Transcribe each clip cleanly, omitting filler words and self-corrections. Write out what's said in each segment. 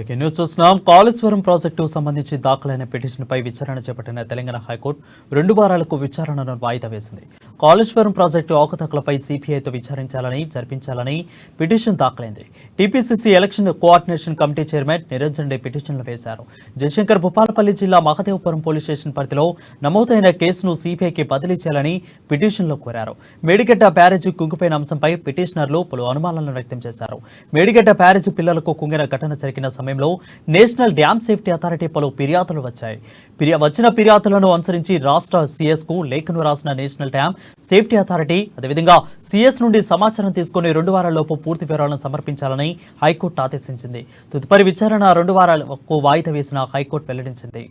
Breaking news చూస్తున్నాం. Kaleshwaram project సంబంధించి దాఖలైన పిటిషన్పై విచారణ చేపట్టిన తెలంగాణ హైకోర్టు 2 వారాలకు విచారణను వాయిదా వేసింది. కాళేశ్వరం ప్రాజెక్టు అవకతవకలపై సిపిఐతో జరిపించాలని పిటిషన్ దాఖలైంది. TPCC election coordination committee chairman Niranjan Reddy పిటిషన్లు వేశారు. జయశంకర్ భూపాలపల్లి జిల్లా మహదేవపురం పోలీస్ స్టేషన్ పరిధిలో నమోదైన కేసును సిపిఐకి బదిలీ చేయాలని పిటిషన్లో కోరారు. మేడిగడ్డ బ్యారేజీ కుంగిపోయిన అంశంపై పిటిషనర్లు పలు అనుమానాలను వ్యక్తం చేశారు. మేడిగడ్డ బ్యారేజీ పిల్లలకు కుంగిన ఘటన జరిగిన సమయంలో నేషనల్ డ్యామ్ సేఫ్టీ అథారిటీ పలు ఫిర్యాదులు వచ్చాయి. వచ్చిన ఫిర్యాదులను అనుసరించి రాష్ట్ర సిఎస్ కు లేఖను రాసిన నేషనల్ డ్యామ్ సేఫ్టీ అథారిటీ అదేవిధంగా సిఎస్ నుండి సమాచారం తీసుకుని 2 వారాల్లోపు పూర్తి వివరాలను సమర్పించాలని హైకోర్టు ఆదేశించింది. తదుపరి విచారణ 2 వారాలకు వాయిదా వేసిన హైకోర్టు వెల్లడించింది.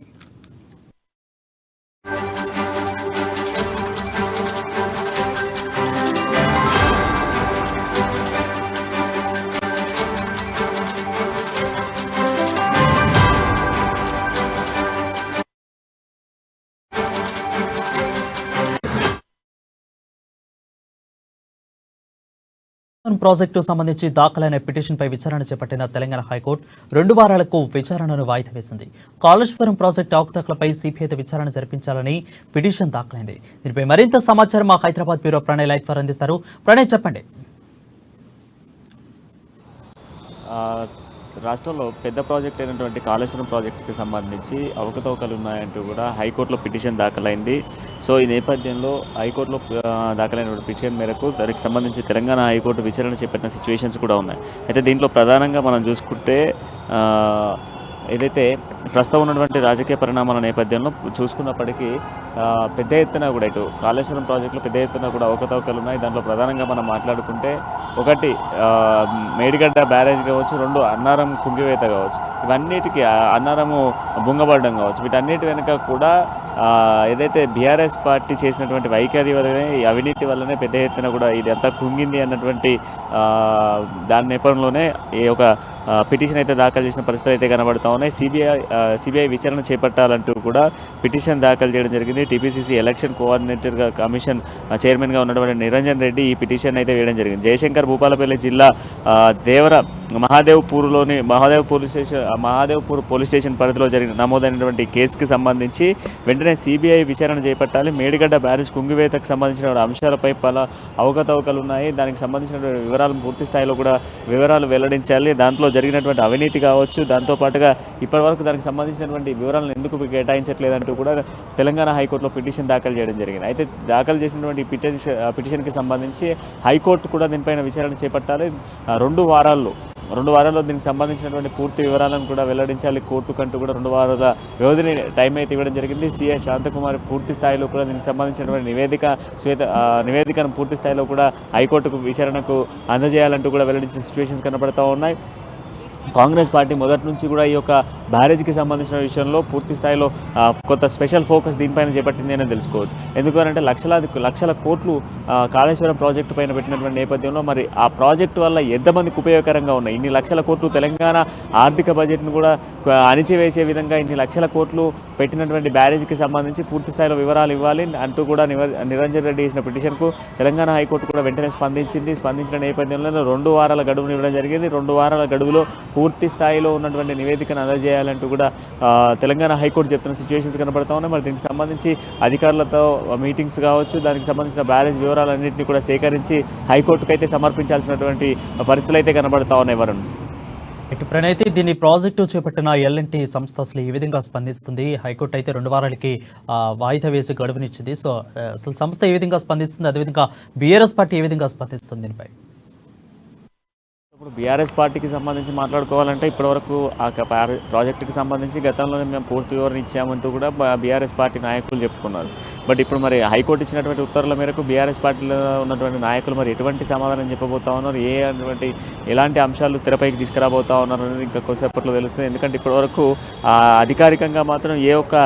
ప్రాజెక్టు సంబంధించి దాఖలైన పిటిషన్పై విచారణ చేపట్టిన తెలంగాణ హైకోర్టు 2 వారాలకు విచారణను వాయిదా వేసింది. కాళేశ్వరం ప్రాజెక్టు అవకతవకలపై సిపిఐతో విచారణ జరిపించాలని పిటిషన్ దాఖలైంది. దీనిపై మరింత సమాచారం మా Hyderabad bureau Pranay light for అందిస్తారు. ప్రణయ్, చెప్పండి. రాష్ట్రంలో పెద్ద ప్రాజెక్ట్ అయినటువంటి కాళేశ్వరం ప్రాజెక్టుకి సంబంధించి అవకతవకలు ఉన్నాయంటూ కూడా హైకోర్టులో పిటిషన్ దాఖలైంది. సో ఈ నేపథ్యంలో హైకోర్టులో దాఖలైన పిటిషన్ మేరకు దానికి సంబంధించి తెలంగాణ హైకోర్టు విచారణ చేపట్టిన సిచ్యువేషన్స్ కూడా ఉన్నాయి. అయితే దీంట్లో ప్రధానంగా మనం చూసుకుంటే ఏదైతే ప్రస్తుతం ఉన్నటువంటి రాజకీయ పరిణామాల నేపథ్యంలో చూసుకున్నప్పటికీ పెద్ద ఎత్తున కూడా ఇటు కాళేశ్వరం ప్రాజెక్టులో పెద్ద ఎత్తున కూడా అవకతవకలు ఉన్నాయి. దాంట్లో ప్రధానంగా మనం మాట్లాడుకుంటే ఒకటి మేడిగడ్డ బ్యారేజ్ కావచ్చు, 2 అన్నారం కుంగివేత కావచ్చు, ఇవన్నిటికీ అన్నారము బుంగబడడం కావచ్చు, వీటన్నిటి వెనుక కూడా ఏదైతే బీఆర్ఎస్ పార్టీ చేసినటువంటి వైఖరి వల్లనే, ఈ అవినీతి వల్లనే పెద్ద ఎత్తున కూడా ఇది అంతా కుంగింది అన్నటువంటి దాని నేపథ్యంలోనే ఈ ఒక పిటిషన్ అయితే దాఖలు చేసిన పరిస్థితులు అయితే కనబడతా ఉన్నాయి. సిబిఐ విచారణ చేపట్టాలంటూ కూడా పిటిషన్ దాఖలు చేయడం జరిగింది. టీపీసీసీ ఎలక్షన్ కోఆర్డినేటర్గా కమిషన్ చైర్మన్గా ఉన్నటువంటి నిరంజన్ రెడ్డి ఈ పిటిషన్ అయితే వేయడం జరిగింది. జయశంకర్ భూపాలపల్లి జిల్లా మహాదేవ్పూర్ పోలీస్ స్టేషన్ పరిధిలో జరిగిన నమోదైనటువంటి కేసుకి సంబంధించి వెంటనే సిబిఐ విచారణ చేపట్టాలి. మేడిగడ్డ బ్యారేజ్ కుంగివేతకు సంబంధించిన అంశాలపై పలు అవకతవకలు ఉన్నాయి. దానికి సంబంధించిన వివరాలు పూర్తి స్థాయిలో కూడా వివరాలు వెల్లడించాలి. దాంట్లో జరిగినటువంటి అవినీతి కావచ్చు, దాంతోపాటుగా ఇప్పటివరకు దానికి సంబంధించినటువంటి వివరాలను ఎందుకు కేటాయించట్లేదంటూ కూడా తెలంగాణ హైకోర్టులో పిటిషన్ దాఖలు చేయడం జరిగింది. అయితే దాఖలు చేసినటువంటి పిటిషన్కి సంబంధించి హైకోర్టు కూడా దీనిపైన విచారణ చేపట్టాలి. 2 వారాల్లో దీనికి సంబంధించినటువంటి పూర్తి వివరాలను కూడా వెల్లడించాలి. కోర్టు కంటూ కూడా 2 వారాల వ్యవధిని టైం అయితే ఇవ్వడం జరిగింది. సిఐ శాంతకుమార్ పూర్తి స్థాయిలో కూడా దీనికి సంబంధించినటువంటి నివేదికను పూర్తి స్థాయిలో కూడా హైకోర్టుకు విచారణకు అందజేయాలంటూ కూడా వెల్లడించిన సిచ్యువేషన్స్ కనబడతా ఉన్నాయి. కాంగ్రెస్ పార్టీ మొదటి నుంచి కూడా ఈ యొక్క బ్యారేజ్కి సంబంధించిన విషయంలో పూర్తి స్థాయిలో కొంత స్పెషల్ ఫోకస్ దీనిపైన చేపట్టింది అని తెలుసుకోవచ్చు. ఎందుకంటే లక్షల కోట్లు కాళేశ్వరం ప్రాజెక్టు పైన పెట్టినటువంటి నేపథ్యంలో మరి ఆ ప్రాజెక్టు వల్ల ఎంతమందికి ఉపయోగకరంగా ఉన్నాయి, ఇన్ని లక్షల కోట్లు తెలంగాణ ఆర్థిక బడ్జెట్ను కూడా అణిచివేసే విధంగా ఇన్ని లక్షల కోట్లు పెట్టినటువంటి బ్యారేజ్కి సంబంధించి పూర్తి స్థాయిలో వివరాలు ఇవ్వాలి అంటూ కూడా నిరంజన్ రెడ్డి చేసిన పిటిషన్కు తెలంగాణ హైకోర్టు కూడా వెంటనే స్పందించిన నేపథ్యంలో 2 వారాల గడువును ఇవ్వడం జరిగింది. 2 వారాల గడువులో పూర్తి స్థాయిలో ఉన్నటువంటి నివేదికను అందజేయాలంటూ కూడా తెలంగాణ హైకోర్టు చెప్తున్న సిచ్యువేషన్స్ కనబడతా ఉన్నాయి. మరి దీనికి సంబంధించి అధికారులతో మీటింగ్స్ కావచ్చు, దానికి సంబంధించిన బ్యారేజ్ వివరాలన్నింటినీ కూడా సేకరించి హైకోర్టుకు అయితే సమర్పించాల్సినటువంటి పరిస్థితులు అయితే కనబడతా ఉన్నాయి. వరుణ్, ఇప్పుడైతే దీన్ని ప్రాజెక్టు చేపట్టిన ఎల్ఎన్టీ సంస్థ అసలు ఈ విధంగా స్పందిస్తుంది. హైకోర్టు అయితే 2 వారాలకి వాయిదా వేసి గడువునిచ్చింది. సో అసలు సంస్థ ఏ విధంగా స్పందిస్తుంది, అదేవిధంగా బీఆర్ఎస్ పార్టీ ఏ విధంగా స్పందిస్తుంది దీనిపై? ఇప్పుడు బీఆర్ఎస్ పార్టీకి సంబంధించి మాట్లాడుకోవాలంటే ఇప్పటివరకు ఆ ప్రాజెక్టుకి సంబంధించి గతంలోనే మేము పూర్తి వివరణ ఇచ్చామంటూ కూడా బీఆర్ఎస్ పార్టీ నాయకులు చెప్పుకున్నారు. బట్ ఇప్పుడు మరి హైకోర్టు ఇచ్చినటువంటి ఉత్తర్వుల మేరకు బీఆర్ఎస్ పార్టీలో ఉన్నటువంటి నాయకులు మరి ఎటువంటి సమాధానం చెప్పబోతా ఉన్నారు, ఎలాంటి అంశాలు తెరపైకి తీసుకురాబోతా ఉన్నారు అనేది ఇంకా కొద్దిసేపట్లో తెలుస్తుంది. ఎందుకంటే ఇప్పటివరకు అధికారికంగా మాత్రం ఏ ఒక్క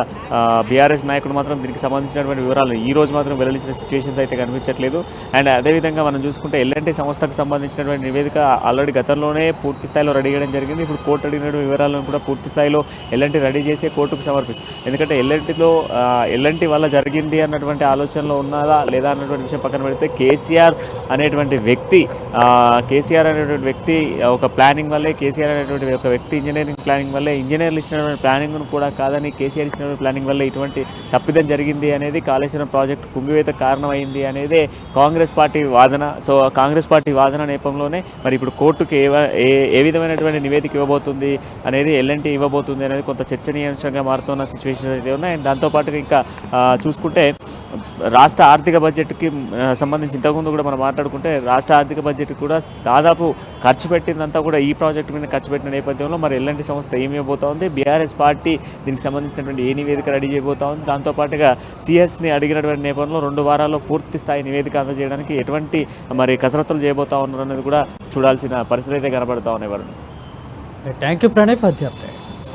బీఆర్ఎస్ నాయకుడు మాత్రం దీనికి సంబంధించినటువంటి వివరాలు ఈ రోజు మాత్రం వెల్లడించిన సిచ్యువేషన్స్ అయితే కనిపించట్లేదు. అండ్ అదేవిధంగా మనం చూసుకుంటే ఎల్ఎన్టీ సంస్థకు సంబంధించినటువంటి నివేదిక ఆల్రెడీ ఆల్రెడీ గతంలోనే పూర్తి స్థాయిలో రెడీ చేయడం జరిగింది. ఇప్పుడు కోర్టు అడిగిన వివరాలను కూడా పూర్తి స్థాయిలో ఎల్ఎన్టీ రెడీ చేసి కోర్టుకు సమర్పిస్తుంది. ఎందుకంటే ఎల్ఎన్టీ వల్ల జరిగింది అన్నటువంటి ఆలోచనలో ఉన్నదా లేదా అన్నటువంటి విషయం పక్కన పెడితే కేసీఆర్ అనేటువంటి వ్యక్తి ఒక ప్లానింగ్ వల్లే, కేసీఆర్ అనేటువంటి ఒక వ్యక్తి ఇంజనీరింగ్ ప్లానింగ్ వల్లే, ఇంజనీర్లు ఇచ్చినటువంటి ప్లానింగ్ను కూడా కాదని కేసీఆర్ ఇచ్చినటువంటి ప్లానింగ్ వల్లే ఇటువంటి తప్పిదం జరిగింది అనేది, కాళేశ్వరం ప్రాజెక్టు కుంగివేత కారణమైంది అనేది కాంగ్రెస్ పార్టీ వాదన. సో కాంగ్రెస్ పార్టీ వాదన నేపథ్యంలోనే మరి ఇప్పుడు కోర్టుకి ఏ విధమైనటువంటి నివేదిక ఇవ్వబోతుంది అనేది, ఎల్ఎన్టీ ఇవ్వబోతుంది అనేది కొంత చర్చనీయాంశంగా మారుతున్న సిచ్యువేషన్స్ అయితే ఉన్నాయి. దాంతోపాటుగా ఇంకా చూసుకుంటే రాష్ట్ర ఆర్థిక బడ్జెట్కి సంబంధించి ఇంతకుముందు కూడా మనం మాట్లాడుకుంటే రాష్ట్ర ఆర్థిక బడ్జెట్ కూడా దాదాపు ఖర్చు పెట్టిందంతా కూడా ఈ ప్రాజెక్టు మీద ఖర్చు పెట్టిన నేపథ్యంలో మరి ఎల్ఎన్టీ సంస్థ ఏమి ఇవ్వబోతా ఉంది, బీఆర్ఎస్ పార్టీ దీనికి సంబంధించినటువంటి ఏ నివేదిక రెడీ చేయబోతా ఉంది, దాంతోపాటుగా సిఎస్ని అడిగినటువంటి నేపథ్యంలో 2 వారాల్లో పూర్తి స్థాయి నివేదిక అందజేయడానికి ఎటువంటి మరి కసరత్తులు చేయబోతా ఉన్నారు అనేది కూడా చూడాల్సిన పరిస్థితి అయితే కనబడతా ఉన్నాయి. Thank you Pranay for the updates.